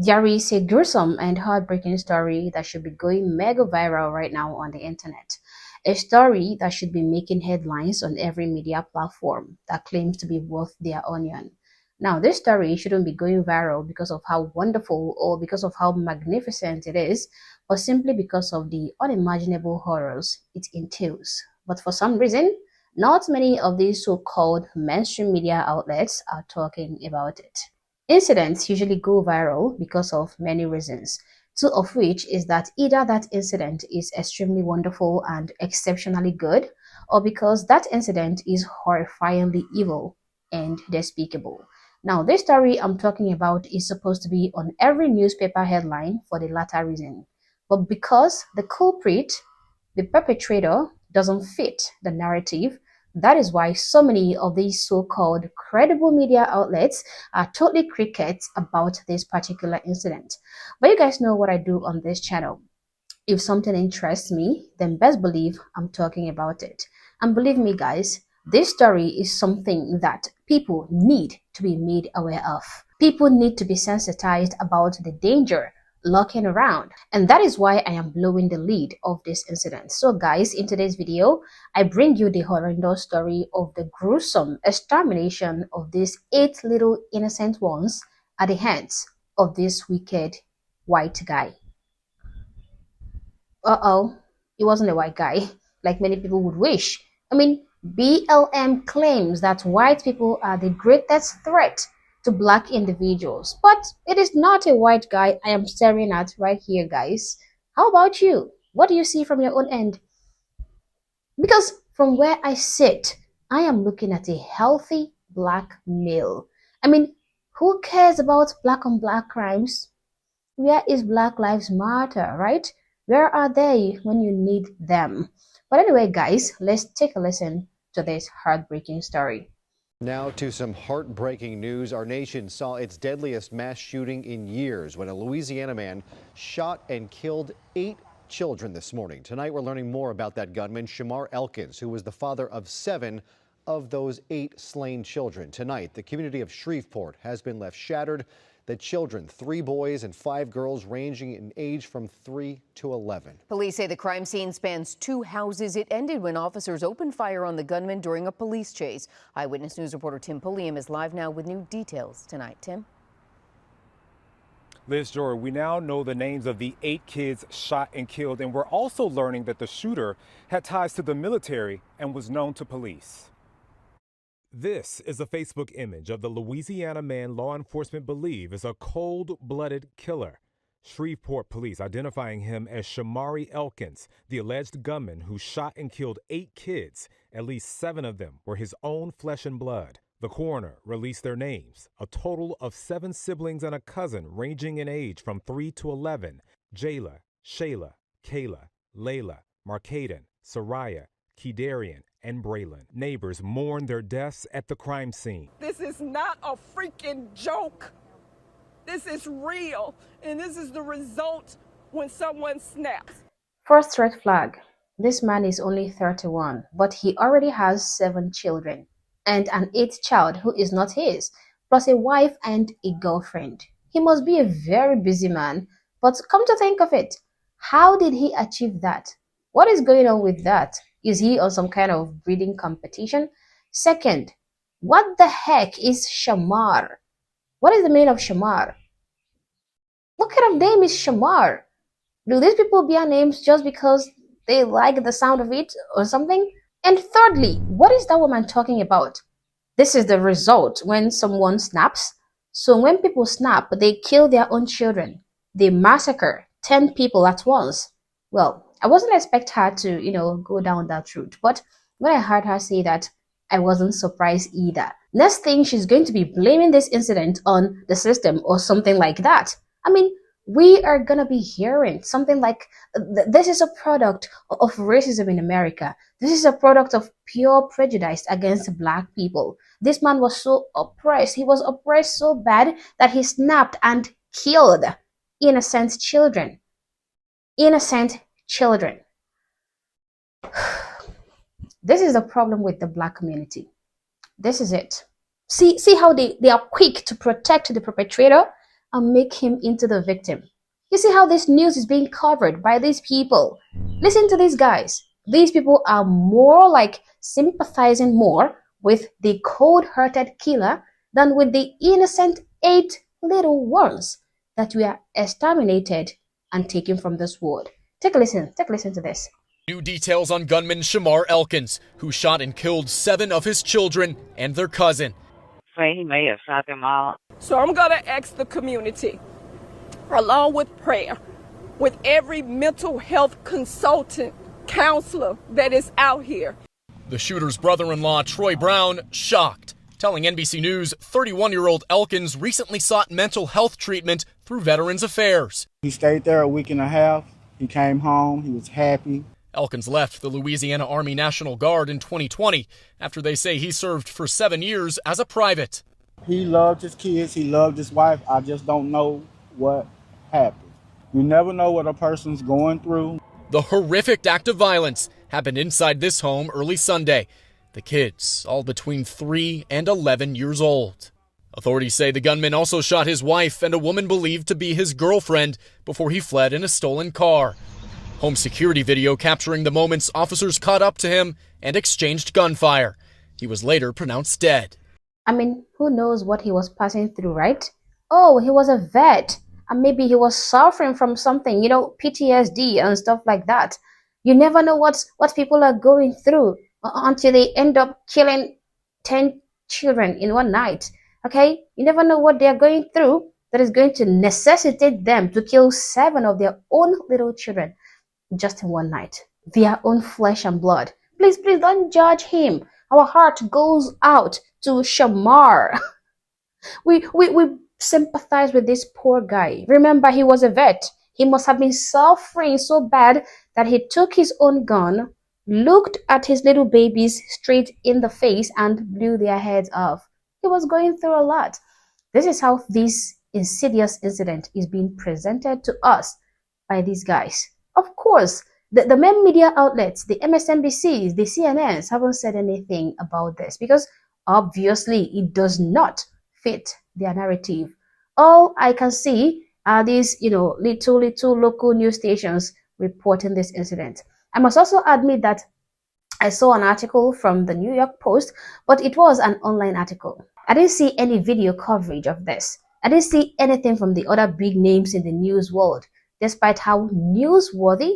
There is a gruesome and heartbreaking story that should be going mega viral right now on the internet. A story that should be making headlines on every media platform that claims to be worth their onion. Now, this story shouldn't be going viral because of how wonderful or because of how magnificent it is, or simply because of the unimaginable horrors it entails. But for some reason, not many of these so called mainstream media outlets are talking about it. Incidents usually go viral because of many reasons, two of which is that either that incident is extremely wonderful and exceptionally good, or because that incident is horrifyingly evil and despicable. Now, this story I'm talking about is supposed to be on every newspaper headline for the latter reason. But because the culprit, the perpetrator, doesn't fit the narrative, that is why so many of these so-called credible media outlets are totally crickets about this particular incident. But you guys know what I do on this channel. If something interests me, then best believe I'm talking about it. And believe me, guys, this story is something that people need to be made aware of. People need to be sensitized about the danger lurking around, and that is why I am blowing the lead of this incident. So guys, in today's video I bring you the horrendous story of the gruesome extermination of these 8 little innocent ones at the hands of this wicked white guy. Uh-oh, he wasn't a white guy like many people would wish. I mean, BLM claims that white people are the greatest threat to black individuals, but it is not a white guy I am staring at right here, guys. How about you? What do you see from your own end? Because from where I sit, I am looking at a healthy black male. I mean, who cares about black on black crimes? Where is Black Lives Matter, right? Where are they when you need them? But anyway, guys, let's take a listen to this heartbreaking story. Now to some heartbreaking news. Our nation saw its deadliest mass shooting in years when a Louisiana man shot and killed 8 children this morning. Tonight, we're learning more about that gunman, Shamar Elkins, who was the father of 7 of those 8 slain children. Tonight, the community of Shreveport has been left shattered. The children, 3 boys and 5 girls, ranging in age from 3 to 11. Police say the crime scene spans 2 houses. It ended when officers opened fire on the gunman during a police chase. Eyewitness News reporter Tim Pulliam is live now with new details tonight. Tim? Liz, Jory, we now know the names of the 8 kids shot and killed, and we're also learning that the shooter had ties to the military and was known to police. This is a Facebook image of the Louisiana man law enforcement believe is a cold-blooded killer. Shreveport police identifying him as Shamari Elkins, the alleged gunman who shot and killed 8 kids. At least 7 of them were his own flesh and blood. The coroner released their names, a total of 7 siblings and a cousin ranging in age from 3 to 11, Jayla, Shayla, Kayla, Layla, Markaden, Soraya, Kedarian, and Braylon. Neighbors mourn their deaths at the crime scene. This is not a freaking joke. This is real, and this is the result when someone snaps. First red flag. This man is only 31, but he already has 7 children and an 8th child who is not his, plus a wife and a girlfriend. He must be a very busy man, but come to think of it, how did he achieve that? What is going on with that? Is he on some kind of breeding competition? Second, what the heck is Shamar? What is the meaning of Shamar? What kind of name is Shamar? Do these people bear names just because they like the sound of it or something? And thirdly, what is that woman talking about? This is the result when someone snaps. So when people snap, they kill their own children. They massacre 10 people at once. Well, I wasn't expect her to, go down that route. But when I heard her say that, I wasn't surprised either. Next thing, she's going to be blaming this incident on the system or something like that. I mean, we are going to be hearing something like, this is a product of racism in America. This is a product of pure prejudice against black people. This man was so oppressed. He was oppressed so bad that he snapped and killed innocent children. Innocent children. This is the problem with the black community. This is it. See how they are quick to protect the perpetrator and make him into the victim. You see how this news is being covered by these people. Listen to these guys. These people are more like sympathizing more with the cold-hearted killer than with the innocent 8 little ones that were exterminated and taken from this world. Take a listen to this. New details on gunman Shamar Elkins, who shot and killed 7 of his children and their cousin. He may have shot them all. So I'm going to ask the community, along with prayer, with every mental health consultant, counselor that is out here. The shooter's brother-in-law, Troy Brown, shocked, telling NBC News 31-year-old Elkins recently sought mental health treatment through Veterans Affairs. He stayed there a week and a half. He came home. He was happy. Elkins left the Louisiana Army National Guard in 2020 after they say he served for 7 years as a private. He loved his kids. He loved his wife. I just don't know what happened. You never know what a person's going through. The horrific act of violence happened inside this home early Sunday. The kids, all between 3 and 11 years old. Authorities say the gunman also shot his wife and a woman believed to be his girlfriend before he fled in a stolen car. Home security video capturing the moments officers caught up to him and exchanged gunfire. He was later pronounced dead. I mean, who knows what he was passing through, right? Oh, he was a vet, and maybe he was suffering from something, PTSD and stuff like that. You never know what people are going through until they end up killing 10 children in one night. Okay? You never know what they're going through that is going to necessitate them to kill 7 of their own little children just in one night. Their own flesh and blood. Please don't judge him. Our heart goes out to Shamar. We sympathize with this poor guy. Remember, he was a vet. He must have been suffering so bad that he took his own gun, looked at his little babies straight in the face, and blew their heads off. He was going through a lot. This is how this insidious incident is being presented to us by these guys. Of course, the main media outlets, the MSNBCs, the CNNs haven't said anything about this because obviously it does not fit their narrative. All I can see are these, little local news stations reporting this incident. I must also admit that I saw an article from the New York Post, but it was an online article. I didn't see any video coverage of this. I didn't see anything from the other big names in the news world, despite how newsworthy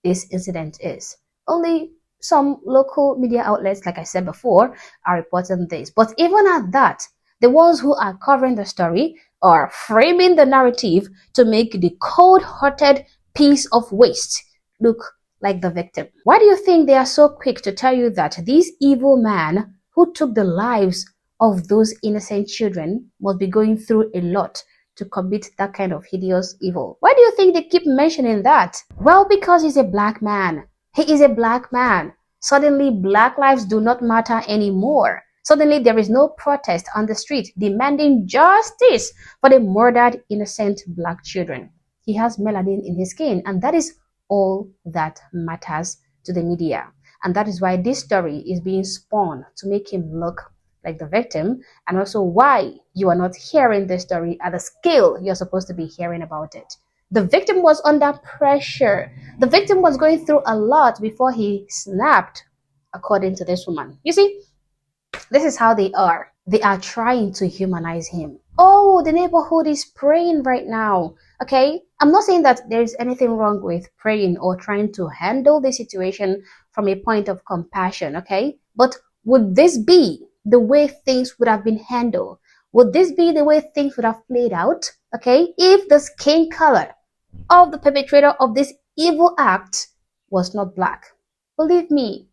this incident is. Only some local media outlets, like I said before, are reporting this. But even at that, the ones who are covering the story are framing the narrative to make the cold-hearted piece of waste look like the victim. Why do you think they are so quick to tell you that this evil man who took the lives of those innocent children must be going through a lot to commit that kind of hideous evil? Why do you think they keep mentioning that? Well, because he's a black man. He is a black man. Suddenly, black lives do not matter anymore. Suddenly, there is no protest on the street demanding justice for the murdered innocent black children. He has melanin in his skin, and that is all that matters to the media. And that is why this story is being spun to make him look like the victim, and also why you are not hearing this story at the scale you're supposed to be hearing about it. The victim was under pressure. The victim was going through a lot before he snapped, according to this woman. You see, this is how they are. They are trying to humanize him. Oh, the neighborhood is praying right now. Okay, I'm not saying that there is anything wrong with praying or trying to handle the situation from a point of compassion, okay? But would this be the way things would have been handled? Would this be the way things would have played out, okay, if the skin color of the perpetrator of this evil act was not black? Believe me,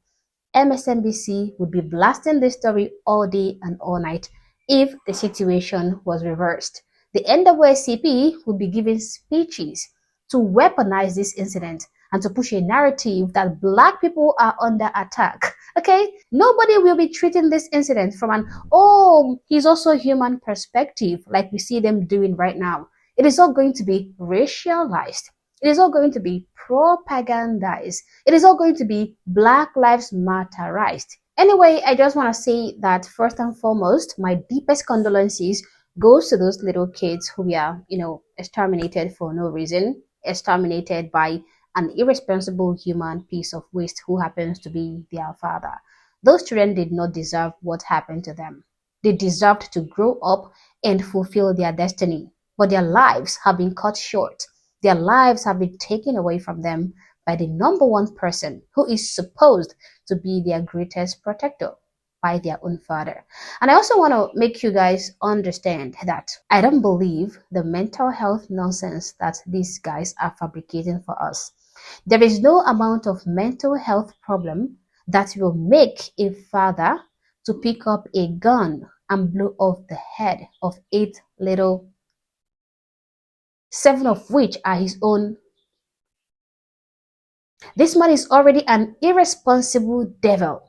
MSNBC would be blasting this story all day and all night if the situation was reversed. The NAACP would be giving speeches to weaponize this incident and to push a narrative that black people are under attack. Okay? Nobody will be treating this incident from an, oh, he's also human perspective, like we see them doing right now. It is all going to be racialized. It is all going to be propagandized. It is all going to be Black Lives Matterized. Anyway, I just want to say that first and foremost, my deepest condolences goes to those little kids who were, exterminated for no reason, exterminated by an irresponsible human piece of waste who happens to be their father. Those children did not deserve what happened to them. They deserved to grow up and fulfill their destiny, but their lives have been cut short. Their lives have been taken away from them by the number one person who is supposed to be their greatest protector, by their own father. And I also want to make you guys understand that I don't believe the mental health nonsense that these guys are fabricating for us. There is no amount of mental health problem that will make a father to pick up a gun and blow off the head of 8 little, 7 of which are his own. This man is already an irresponsible devil,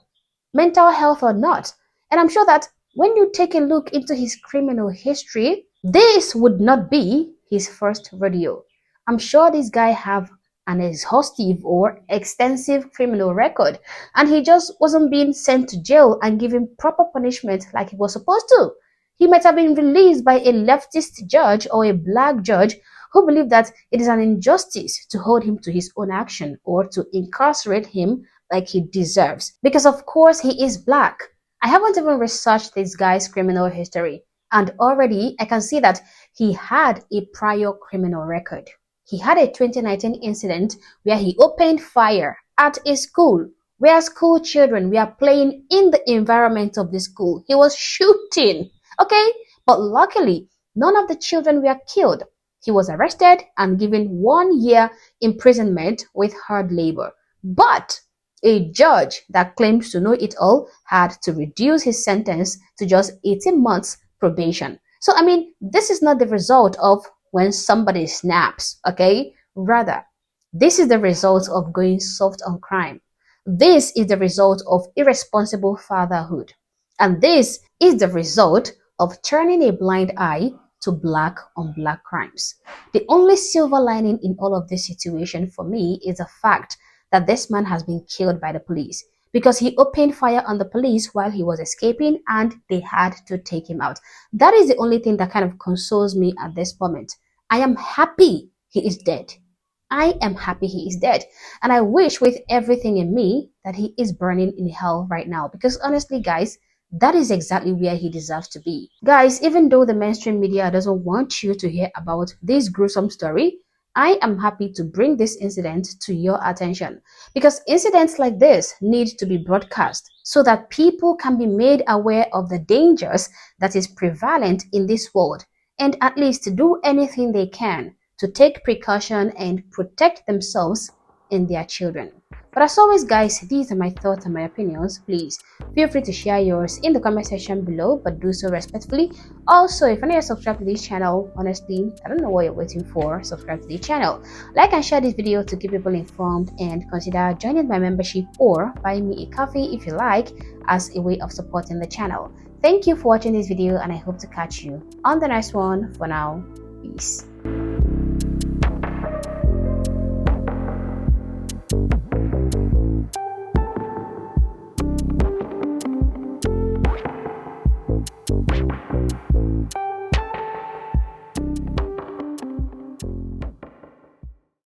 mental health or not. And I'm sure that when you take a look into his criminal history, this would not be his first rodeo. I'm sure this guy have an exhaustive or extensive criminal record, and he just wasn't being sent to jail and given proper punishment like he was supposed to. He might have been released by a leftist judge or a black judge who believe that it is an injustice to hold him to his own action or to incarcerate him like he deserves. Because of course he is black. I haven't even researched this guy's criminal history, and already I can see that he had a prior criminal record. He had a 2019 incident where he opened fire at a school where school children were playing in the environment of the school. He was shooting, okay? But luckily, none of the children were killed. He was arrested and given 1 year imprisonment with hard labor. But a judge that claims to know it all had to reduce his sentence to just 18 months probation. So, I mean, this is not the result of when somebody snaps, okay? Rather, this is the result of going soft on crime. This is the result of irresponsible fatherhood. And this is the result of turning a blind eye to black on black crimes. The only silver lining in all of this situation for me is the fact that this man has been killed by the police because he opened fire on the police while he was escaping and they had to take him out. That is the only thing that kind of consoles me at this moment. I am happy he is dead. I am happy he is dead. And I wish with everything in me that he is burning in hell right now, because honestly, guys, that is exactly where he deserves to be. Guys, even though the mainstream media doesn't want you to hear about this gruesome story, I am happy to bring this incident to your attention, because incidents like this need to be broadcast so that people can be made aware of the dangers that is prevalent in this world, and at least do anything they can to take precaution and protect themselves and their children. But as always, guys, these are my thoughts and my opinions. Please feel free to share yours in the comment section below, but do so respectfully. Also, if you're not subscribed to this channel, honestly, I don't know what you're waiting for. Subscribe to the channel, like and share this video to keep people informed, and consider joining my membership or buying me a coffee if you like, as a way of supporting the channel. Thank you for watching this video, and I hope to catch you on the next one. For now, peace.